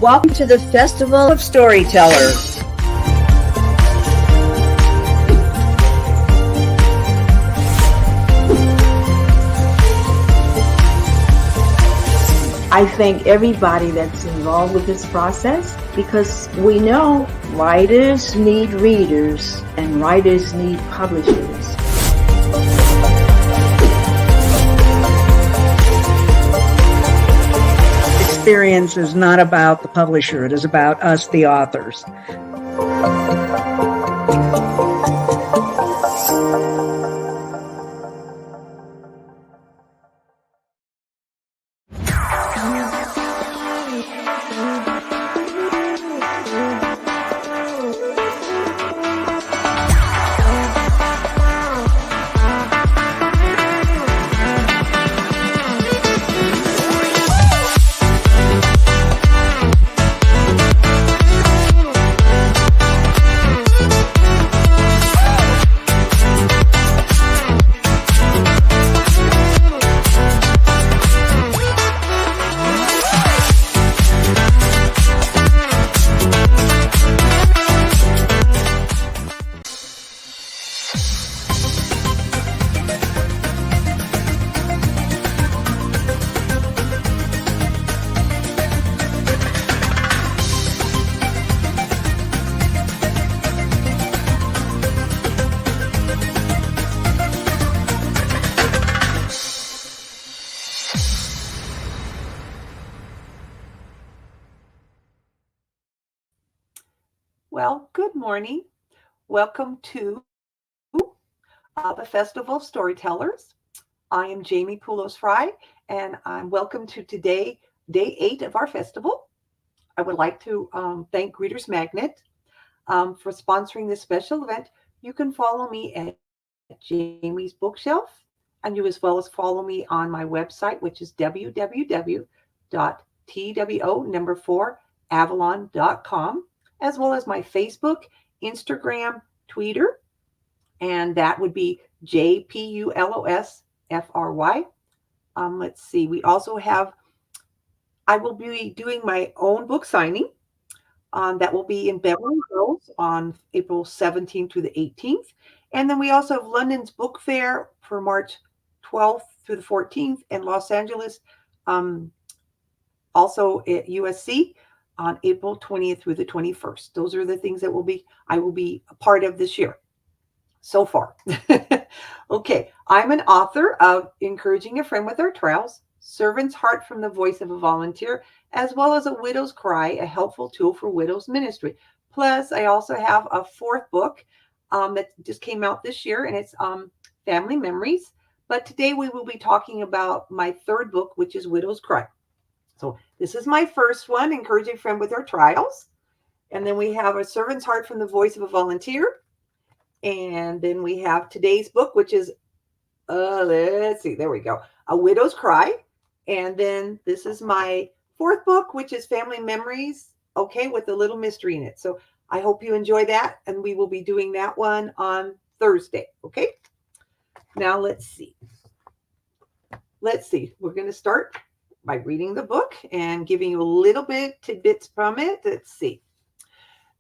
Welcome to the Festival of Storytellers. I thank everybody that's involved with this process because we know writers need readers and writers need publishers. Experience is not about the publisher, it is about us, the authors. Well, good morning. Welcome to the Festival of Storytellers. I am Jamie Pulos-Fry, and I'm welcome to today, day 8 of our festival. I would like to thank Reader's Magnet for sponsoring this special event. You can follow me at Jamie's Bookshelf, and you as well as follow me on my website, which is www.two4avalon.com. as well as my Facebook, Instagram, Twitter, and that would be JPULOSFRY. Let's see, we also have, I will be doing my own book signing. That will be in Beverly Hills on April 17th through the 18th. And then we also have London's Book Fair for March 12th through the 14th, and Los Angeles, also at USC, on April 20th through the 21st. Those are the things that I will be a part of this year so far. Okay, I'm an author of Encouraging a Friend with Our Trials, Servant's Heart from the Voice of a Volunteer, as well as A Widow's Cry, a helpful tool for widows ministry. Plus, I also have a 4th book that just came out this year, and it's Family Memories. But today we will be talking about my 3rd book, which is Widow's Cry. So this is my first one, Encouraging a Friend with Our Trials. And then we have A Servant's Heart from the Voice of a Volunteer. And then we have today's book, which is, let's see, there we go, A Widow's Cry. And then this is my 4th book, which is Family Memories, okay, with a little mystery in it. So I hope you enjoy that. And we will be doing that one on Thursday, okay? Now let's see. We're going to start by reading the book and giving you a little bit tidbits from it. Let's see.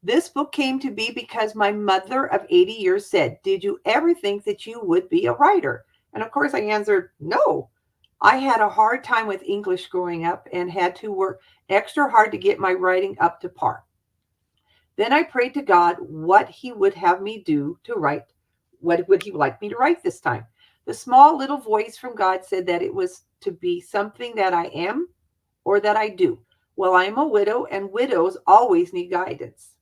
This book came to be because my mother of 80 years said, "Did you ever think that you would be a writer?" And of course I answered, no. I had a hard time with English growing up and had to work extra hard to get my writing up to par. Then I prayed to God what he would have me do to write. What would he like me to write this time? The small little voice from God said that it was to be something that I am or that I do. Well, I'm a widow, and widows always need guidance.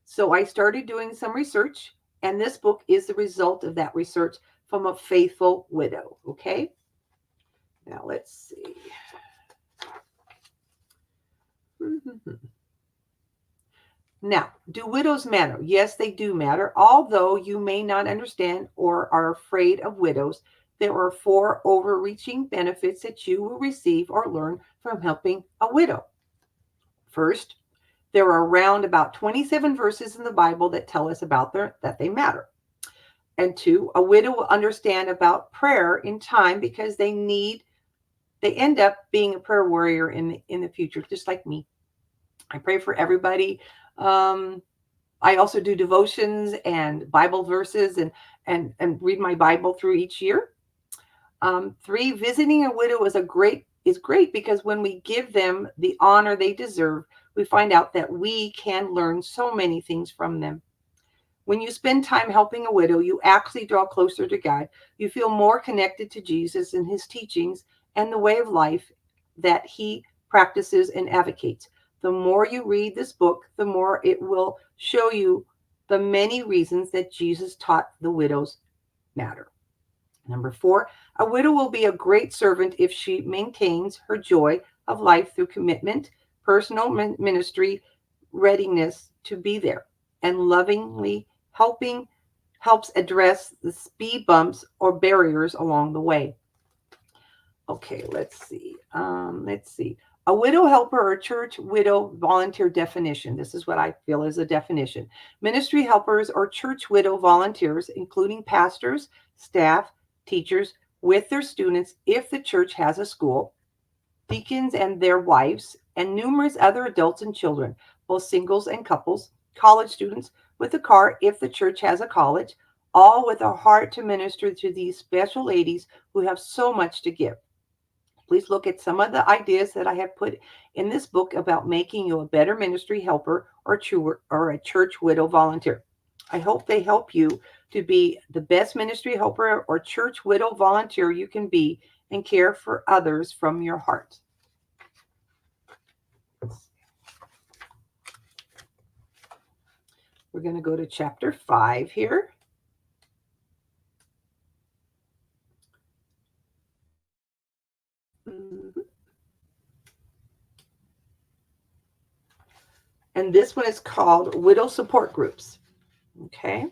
So I started doing some research, and this book is the result of that research from a faithful widow. Okay. Now let's see. Now, do widows matter? Yes, they do matter. Although you may not understand or are afraid of widows, there are 4 overreaching benefits that you will receive or learn from helping a widow. First, there are around about 27 verses in the Bible that tell us about that they matter. And 2, a widow will understand about prayer in time because they end up being a prayer warrior in the future, just like me. I pray for everybody. Um, I also do devotions and Bible verses and read my Bible through each year. Three, visiting a widow is great because when we give them the honor they deserve, we find out that we can learn so many things from them. When you spend time helping a widow, you actually draw closer to God. You feel more connected to Jesus and his teachings and the way of life that he practices and advocates. The more you read this book, the more it will show you the many reasons that Jesus taught the widows matter. Number four, a widow will be a great servant if she maintains her joy of life through commitment, personal ministry, readiness to be there, and lovingly helping helps address the speed bumps or barriers along the way. Okay, let's see. A widow helper or church widow volunteer definition. This is what I feel is a definition. Ministry helpers or church widow volunteers, including pastors, staff, teachers, with their students if the church has a school, deacons and their wives, and numerous other adults and children, both singles and couples, college students with a car if the church has a college, all with a heart to minister to these special ladies who have so much to give. Please look at some of the ideas that I have put in this book about making you a better ministry helper or a church widow volunteer. I hope they help you to be the best ministry helper or church widow volunteer you can be and care for others from your heart. We're going to go to chapter 5 here. And this one is called Widow Support Groups. Okay.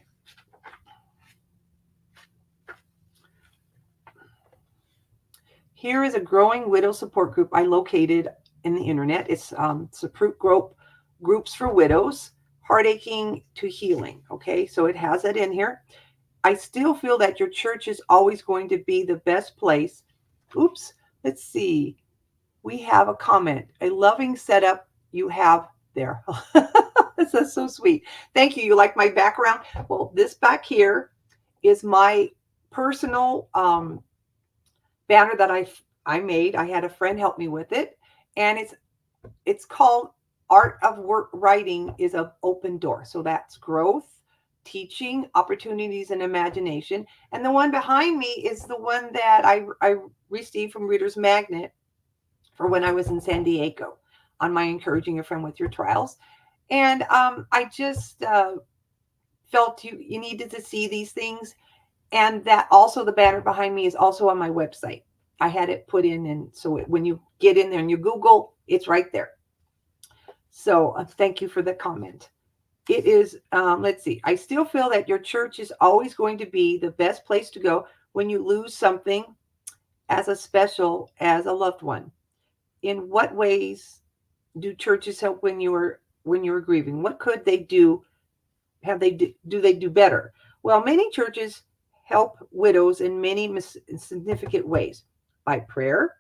Here is a growing widow support group I located in the internet. It's support groups for widows, heartaching to healing. Okay, so it has that in here. I still feel that your church is always going to be the best place. Oops, let's see. We have a comment. A loving setup you have there. That's so sweet. Thank you. You like my background? Well, this back here is my personal banner that I made. I had a friend help me with it, and it's called Art of Work Writing is an Open Door. So that's growth, teaching, opportunities, and imagination. And the one behind me is the one that I received from Reader's Magnet for when I was in San Diego on my Encouraging a Friend with Your Trials. And I just felt you needed to see these things. And that also the banner behind me is also on my website. I had it put in, and so when you get in there and you Google, it's right there. So thank you for the comment. It is, let's see. I still feel that your church is always going to be the best place to go when you lose something as special as a loved one. In what ways do churches help when you're grieving? What could they do? Do they do better? Well, many churches help widows in many significant ways by prayer.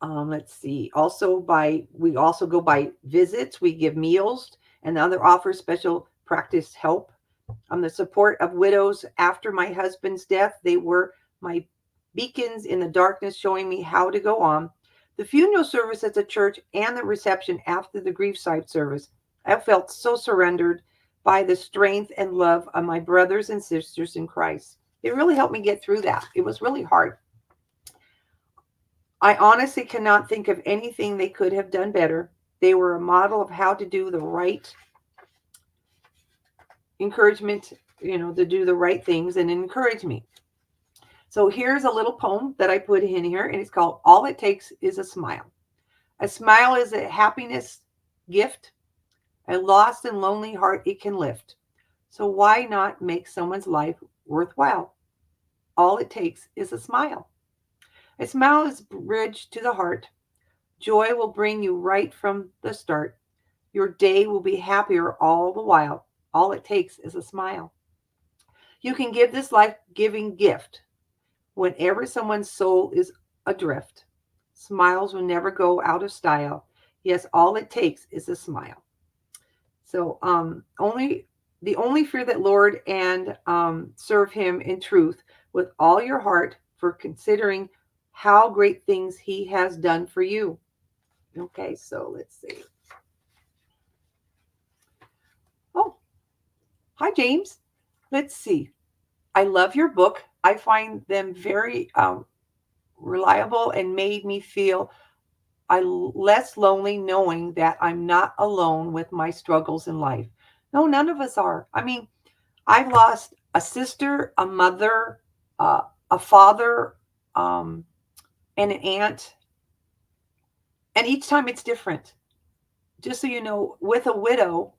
Let's see. We also go by visits. We give meals and other offers special practice help. The support of widows after my husband's death. They were my beacons in the darkness, showing me how to go on. The funeral service at the church and the reception after the graveside service. I felt so surrendered by the strength and love of my brothers and sisters in Christ. It really helped me get through that. It was really hard. I honestly cannot think of anything they could have done better. They were a model of how to do the right encouragement, to do the right things and encourage me. So here's a little poem that I put in here, and it's called All It Takes is a Smile. A smile is a happiness gift. A lost and lonely heart it can lift. So why not make someone's life worthwhile? All it takes is a smile. A smile is a bridge to the heart. Joy will bring you right from the start. Your day will be happier all the while. All it takes is a smile. You can give this life-giving gift whenever someone's soul is adrift. Smiles will never go out of style. Yes, all it takes is a smile. So only the only fear that Lord and serve him in truth with all your heart for considering how great things he has done for you. Okay, so let's see. Oh, hi, James. Let's see. I love your book. I find them very reliable and made me feel less lonely knowing that I'm not alone with my struggles in life. No, none of us are. I mean, I've lost a sister, a mother, uh, a father, um, and an aunt, and each time it's different. Just so you know, with a widow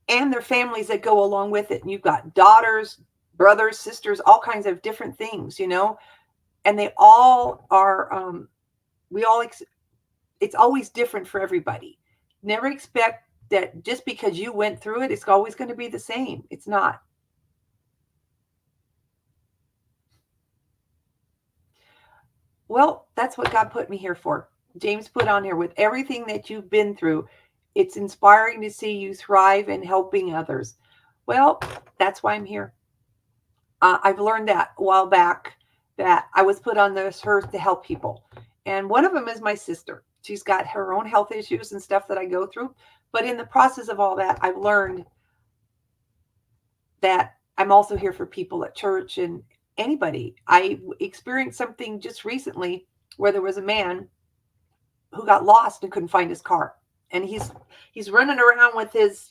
and their families that go along with it, and you've got daughters, brothers, sisters, all kinds of different things, and they all are. We all. It's always different for everybody. Never expect that just because you went through it, it's always going to be the same. It's not. Well, that's what God put me here for. James put on here with everything that you've been through. It's inspiring to see you thrive and helping others. Well, that's why I'm here. I've learned that a while back that I was put on this earth to help people. And one of them is my sister. She's got her own health issues and stuff that I go through. But in the process of all that, I've learned that I'm also here for people at church and anybody. I experienced something just recently where there was a man who got lost and couldn't find his car. And he's running around with his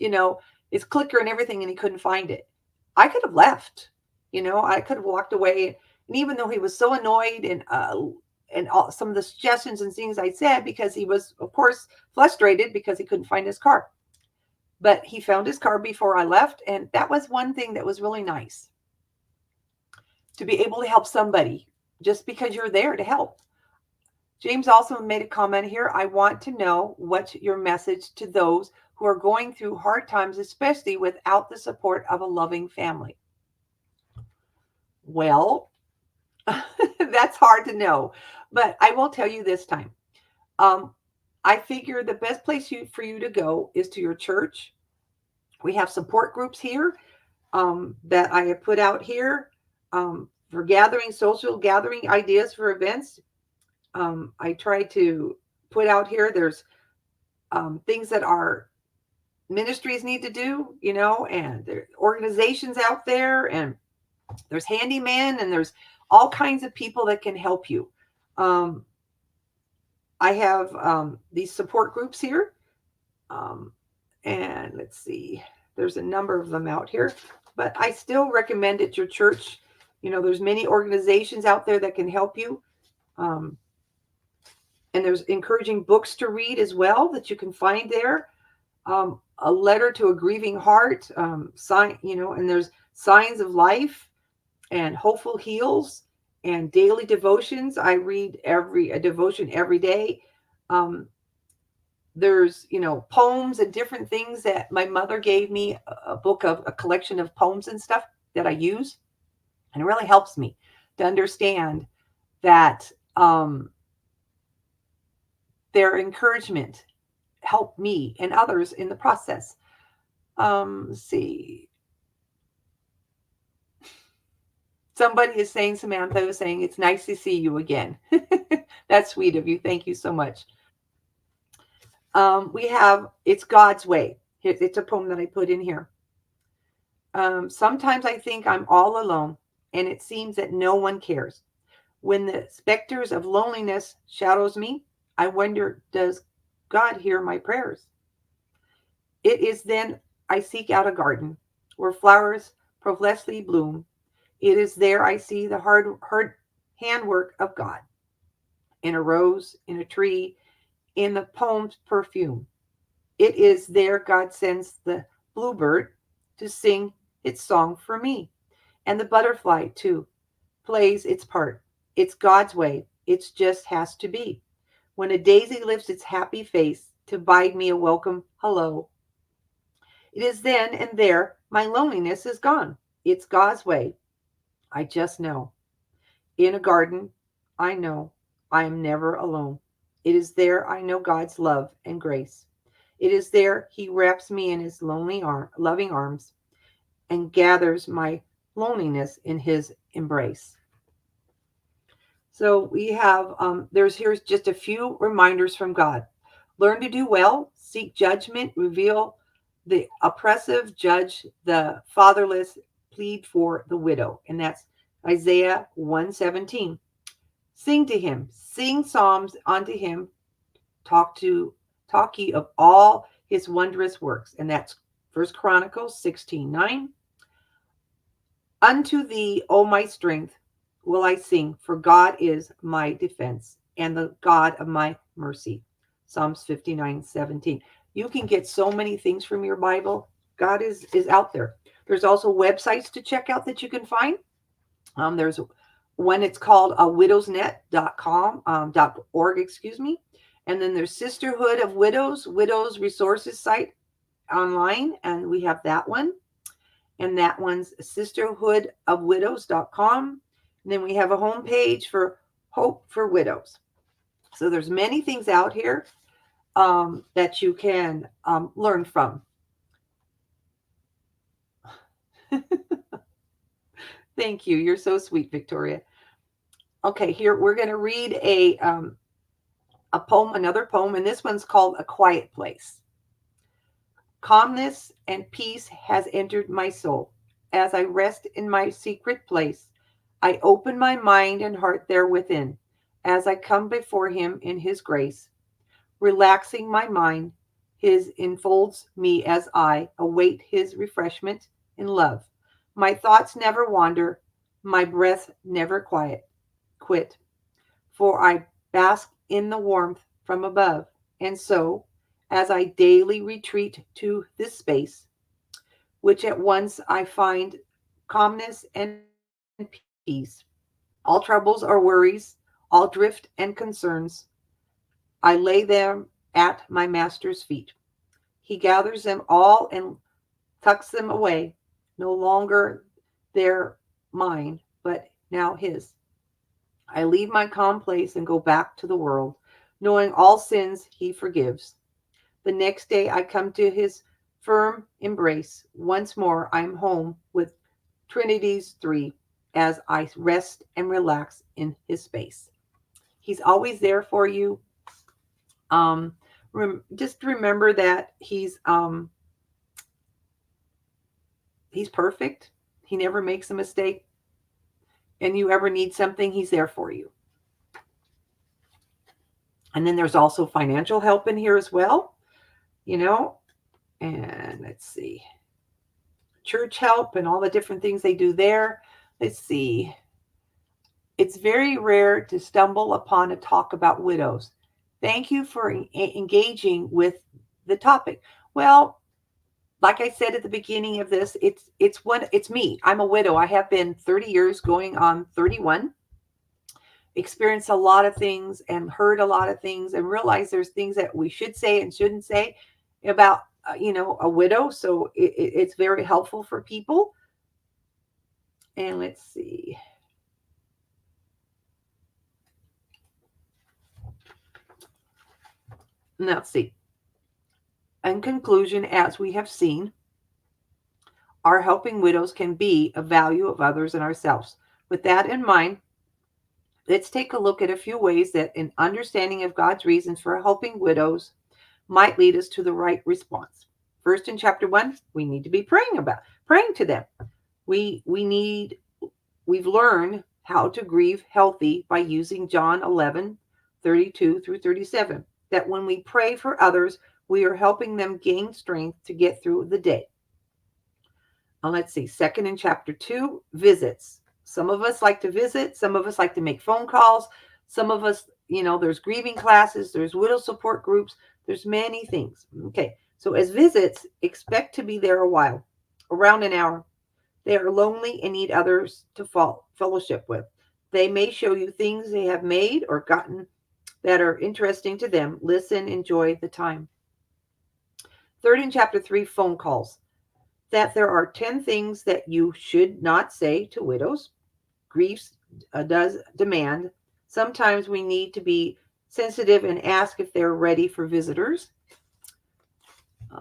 clicker and everything, and he couldn't find it. I could have left. I could have walked away. And even though he was so annoyed and all, some of the suggestions and things I said, because he was, of course, frustrated because he couldn't find his car. But he found his car before I left, and that was one thing that was really nice, to be able to help somebody just because you're there to help. James also made a comment here. I want to know what's your message to those who are going through hard times, especially without the support of a loving family. Well, that's hard to know, but I will tell you this time. Um, I figure the best place for you to go is to your church. We have support groups here that I have put out here for social gathering ideas for events. I try to put out here, there's things that our ministries need to do, and there are organizations out there, and there's handyman, and there's all kinds of people that can help you. Um, I have these support groups here. Um, and let's see, there's a number of them out here, but I still recommend at your church. There's many organizations out there that can help you. And there's encouraging books to read as well that you can find there. A letter to a grieving heart, and there's signs of life and hopeful heals and daily devotions. I read a devotion every day. There's poems and different things that my mother gave me, a book of a collection of poems and stuff that I use, and it really helps me to understand that their encouragement helped me and others in the process. Let's see. Somebody is saying, Samantha was saying, it's nice to see you again. That's sweet of you. Thank you so much. We have It's God's Way. It's a poem that I put in here. Sometimes I think I'm all alone, and it seems that no one cares. When the specters of loneliness shadows me, I wonder, does God hear my prayers? It is then I seek out a garden where flowers profusely bloom. It is there I see the hard handwork of God, in a rose, in a tree, in the poem's perfume. It is there God sends the bluebird to sing its song for me. And the butterfly, too, plays its part. It's God's way. It just has to be. When a daisy lifts its happy face to bide me a welcome hello, it is then and there my loneliness is gone. It's God's way. I just know. In a garden, I know I am never alone. It is there I know God's love and grace. It is there he wraps me in his loving arms and gathers my loneliness in his embrace. So we have, here's just a few reminders from God. Learn to do well, seek judgment, reveal the oppressive, judge the fatherless, plead for the widow. And that's Isaiah 117. Sing to him, sing psalms unto him, talk to talk ye of all his wondrous works. And that's First Chronicles 16:9. Unto thee, O my strength, will I sing, for God is my defense and the God of my mercy. Psalms 59:17. You can get so many things from your Bible. God is out there. There's also websites to check out that you can find. There's one, it's called widowsnet.com, .org, excuse me. And then there's Sisterhood of Widows Resources site online, and we have that one. And that one's sisterhoodofwidows.com. And then we have a homepage for Hope for Widows. So there's many things out here that you can learn from. Thank you. You're so sweet, Victoria. Okay, here we're going to read a poem, another poem, and this one's called A Quiet Place. Calmness and peace has entered my soul. As I rest in my secret place, I open my mind and heart there within, as I come before him in his grace. Relaxing my mind, his enfolds me as I await his refreshment in love. My thoughts never wander, my breath never quit, for I bask in the warmth from above. And so, as I daily retreat to this space, which at once I find calmness and peace, all troubles or worries, all drift and concerns, I lay them at my master's feet. He gathers them all and tucks them away, no longer they're mine, but now his. I leave my calm place and go back to the world, knowing all sins he forgives. The next day I come to his firm embrace. Once more I'm home with Trinity's three as I rest and relax in his space. He's always there for you. Just remember that he's perfect. He never makes a mistake. And you ever need something, he's there for you. And then there's also financial help in here as well, and let's see, church help and all the different things they do there. Let's see. It's very rare to stumble upon a talk about widows. Thank you for engaging with the topic. Well, like I said at the beginning of this, it's me. I'm a widow. I have been 30 years going on 31. Experienced a lot of things and heard a lot of things and realized there's things that we should say and shouldn't say about a widow. So it's very helpful for people. And let's see. Now, let's see. In conclusion, as we have seen, our helping widows can be a value of others and ourselves. With that in mind, let's take a look at a few ways that an understanding of God's reasons for helping widows might lead us to the right response. First, in chapter 1, we need to be praying to them. We've learned how to grieve healthy by using John 11:32 through 37. That when we pray for others, we are helping them gain strength to get through the day. Let's see. Second, in chapter 2, visits. Some of us like to visit. Some of us like to make phone calls. Some of us, there's grieving classes. There's widow support groups. There's many things. Okay. So as visits, expect to be there a while, around an hour. They are lonely and need others to fellowship with. They may show you things they have made or gotten that are interesting to them. Listen, enjoy the time. Third, in chapter 3, phone calls. That there are 10 things that you should not say to widows. Grief does demand. Sometimes we need to be sensitive, and ask if they're ready for visitors.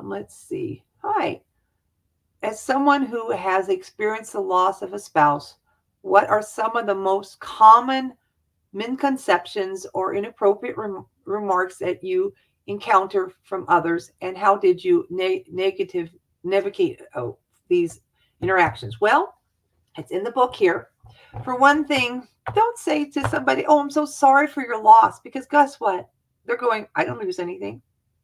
Let's see. Hi. As someone who has experienced the loss of a spouse, what are some of the most common misconceptions or inappropriate remarks that you encounter from others, and how did you navigate these interactions? Well, it's in the book here. For one thing, don't say to somebody, "Oh, I'm so sorry for your loss," because guess what? They're going, "I don't lose anything.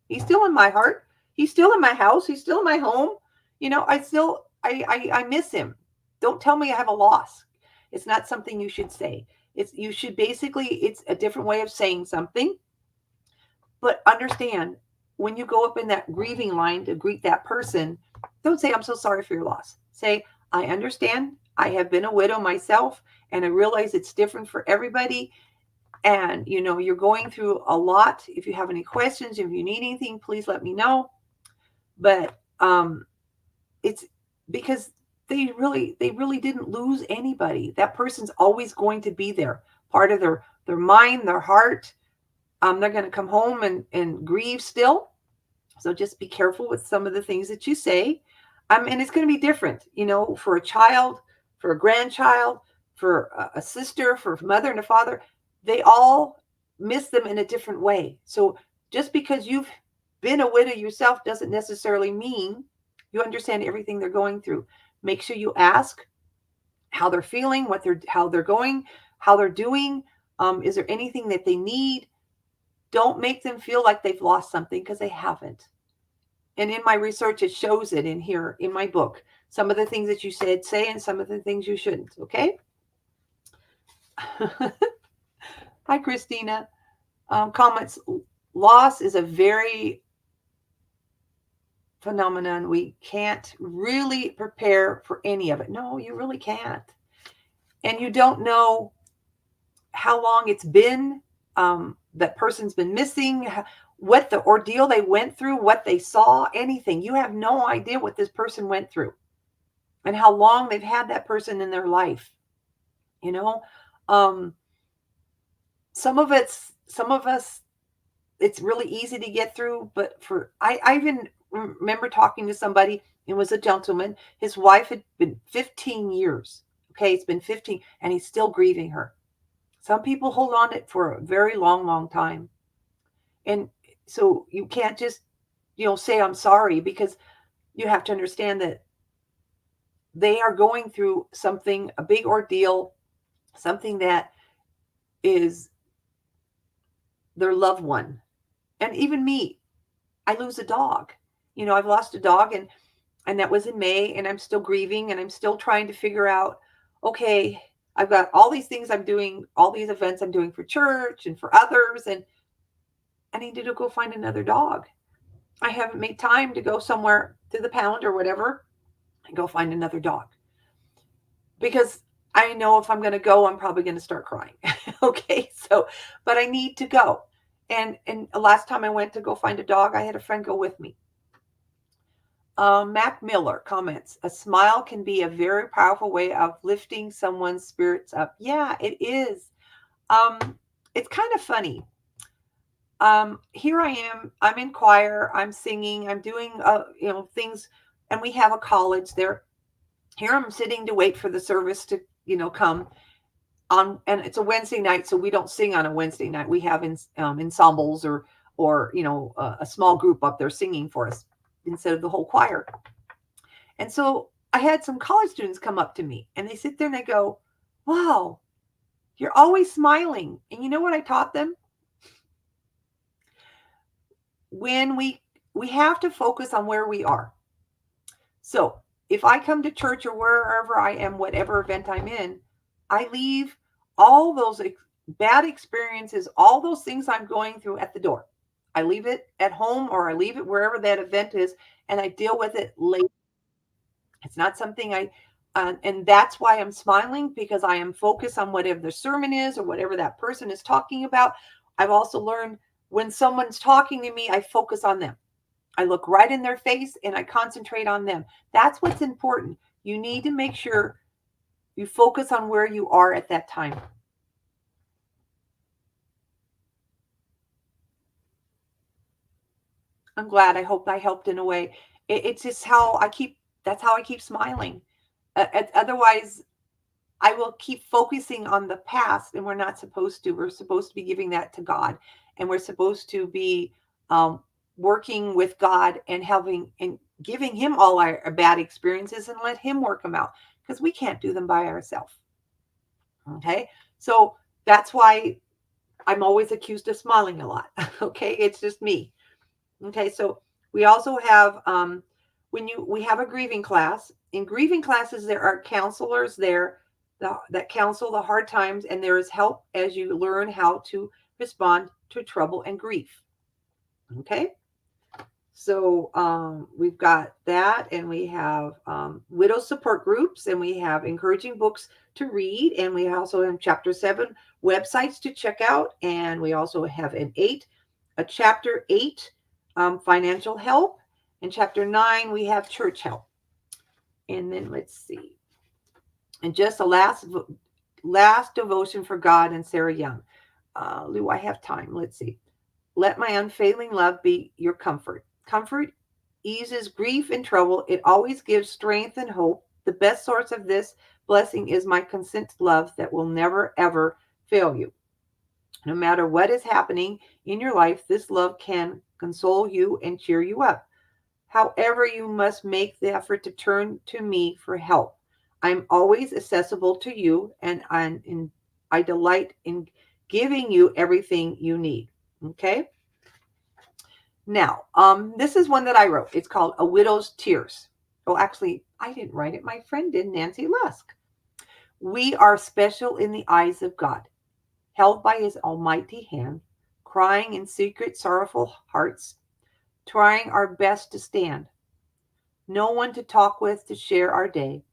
He's still in my heart. He's still in my house. He's still in my home. I miss him. Don't tell me I have a loss." It's not something you should say. It's a different way of saying something. But understand, when you go up in that grieving line to greet that person, don't say, "I'm so sorry for your loss." Say, "I understand. I have been a widow myself, and I realize it's different for everybody. And, you're going through a lot. If you have any questions, if you need anything, please let me know." But it's because they really didn't lose anybody. That person's always going to be there, part of their mind, their heart. They're going to come home and grieve still. So just be careful with some of the things that you say. And it's going to be different, for a child, for a grandchild, for a sister, for a mother and a father. They all miss them in a different way. So just because you've been a widow yourself doesn't necessarily mean you understand everything they're going through. Make sure you ask how they're feeling, how they're going, how they're doing. Is there anything that they need? Don't make them feel like they've lost something, because they haven't. And in my research, it shows it in here in my book. Some of the things that you said, say, and some of the things you shouldn't. Okay. Hi, Christina. Comments. Loss is a very phenomenon. We can't really prepare for any of it. No, you really can't. And you don't know how long it's been. That person's been missing, what the ordeal they went through, what they saw, anything. You have no idea what this person went through and how long they've had that person in their life. Some of us, it's really easy to get through, but I even remember talking to somebody. It was a gentleman. His wife had been 15 years. Okay. It's been 15 and he's still grieving her. Some people hold on to it for a very long, long time. And so you can't just, say, "I'm sorry," because you have to understand that they are going through something, a big ordeal, something that is their loved one. And even me, I lose a dog. I've lost a dog, and that was in May, and I'm still grieving, and I'm still trying to figure out, okay, I've got all these things I'm doing, all these events I'm doing for church and for others, and I need to go find another dog. I haven't made time to go somewhere to the pound or whatever and go find another dog, because I know if I'm going to go, I'm probably going to start crying. Okay. So, but I need to go. And the last time I went to go find a dog, I had a friend go with me. Mac Miller comments, "A smile can be a very powerful way of lifting someone's spirits up." Yeah, it is. It's kind of funny. Here I am. I'm in choir. I'm singing. I'm doing, things, and we have a college there. Here I'm sitting to wait for the service to, come on, and it's a Wednesday night, so we don't sing on a Wednesday night. We have ensembles or a small group up there singing for us instead of the whole choir. And so I had some college students come up to me, and they sit there and they go, "Wow, you're always smiling." And you know what I taught them? When we have to focus on where we are. So if I come to church or wherever I am, whatever event I'm in, I leave all those bad experiences, all those things I'm going through at the door. I leave it at home, or I leave it wherever that event is, and I deal with it later. It's not something and that's why I'm smiling, because I am focused on whatever the sermon is or whatever that person is talking about. I've also learned, when someone's talking to me, I focus on them. I look right in their face and I concentrate on them. That's what's important. You need to make sure you focus on where you are at that time. I'm glad. I hope I helped in a way. It's just how I keep, that's how I keep smiling. Otherwise, I will keep focusing on the past, and we're not supposed to. We're supposed to be giving that to God, and we're supposed to be um, working with God and helping and giving Him all our bad experiences and let Him work them out, because we can't do them by ourselves. Okay, so that's why I'm always accused of smiling a lot. Okay, it's just me. Okay, so we also have we have a grieving class. In grieving classes, there are counselors there that counsel the hard times, and there is help as you learn how to respond to trouble and grief. Okay, so we've got that, and we have widow support groups, and we have encouraging books to read, and we also have chapter 7 websites to check out, and we also have a chapter 8 financial help, and chapter 9 we have church help. And then let's see, and just a last devotion for God and Sarah Young. Lou, I have time. Let's see. Let my unfailing love be your comfort. Comfort eases grief and trouble. It always gives strength and hope. The best source of this blessing is my constant love that will never, ever fail you. No matter what is happening in your life, this love can console you and cheer you up. However, you must make the effort to turn to me for help. I'm always accessible to you, and I delight in giving you everything you need. Okay? Now, this is one that I wrote. It's called A Widow's Tears. Oh, actually, I didn't write it. My friend did, Nancy Lusk. We are special in the eyes of God, held by his almighty hand, crying in secret, sorrowful hearts, trying our best to stand. No one to talk with to share our day.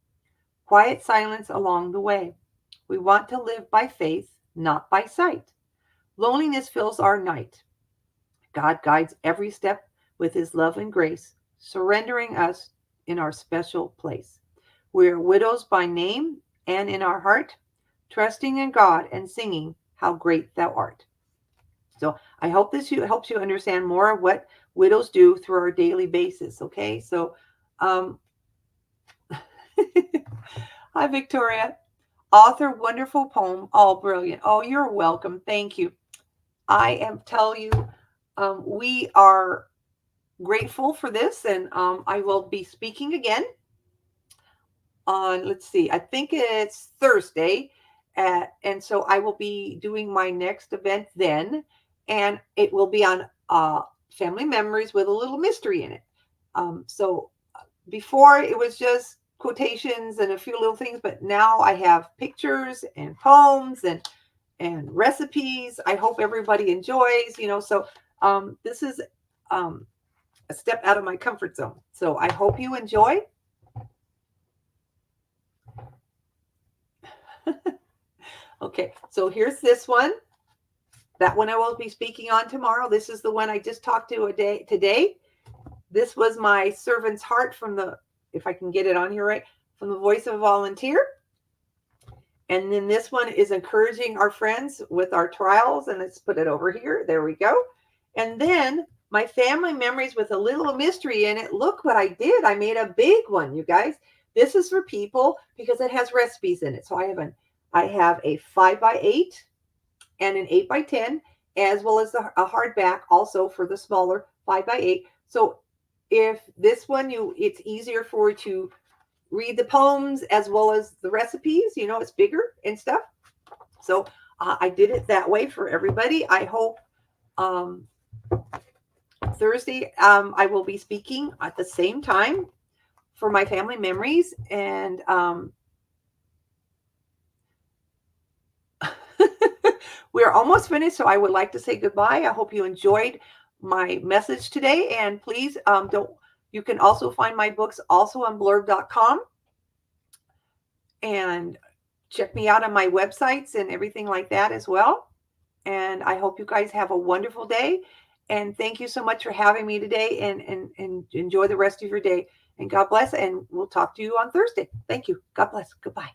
Quiet silence along the way. We want to live by faith, not by sight. Loneliness fills our night. God guides every step with his love and grace, surrendering us in our special place. We are widows by name and in our heart, trusting in God and singing, How Great Thou Art. So I hope this helps you understand more of what widows do through our daily basis. Okay, so hi, Victoria. Author, wonderful poem. Oh, brilliant. Oh, you're welcome. Thank you. I am telling you, we are grateful for this, and I will be speaking again on, let's see, I think it's Thursday, and so I will be doing my next event then, and it will be on family memories with a little mystery in it. So before it was just quotations and a few little things, but now I have pictures and poems and recipes. I hope everybody enjoys, so this is a step out of my comfort zone. So I hope you enjoy. Okay, so here's this one. That one I will be speaking on tomorrow. This is the one I just talked to today. This was my servant's heart from the, if I can get it on here right, from the Voice of a Volunteer. And then this one is encouraging our friends with our trials. And let's put it over here. There we go. And then my family memories with a little mystery in it. Look what I did. I made a big one, you guys. This is for people because it has recipes in it. So I have a 5x8 and an 8x10, as well as a hardback also for the smaller 5x8. So if this one, it's easier for you to read the poems as well as the recipes, it's bigger and stuff. So I did it that way for everybody. I hope Thursday I will be speaking at the same time for my family memories. And we're almost finished, so I would like to say goodbye. I hope you enjoyed my message today, and please you can also find my books also on blurb.com, and check me out on my websites and everything like that as well. And I hope you guys have a wonderful day, and thank you so much for having me today, and enjoy the rest of your day, and God bless, and we'll talk to you on Thursday. Thank you. God bless. Goodbye.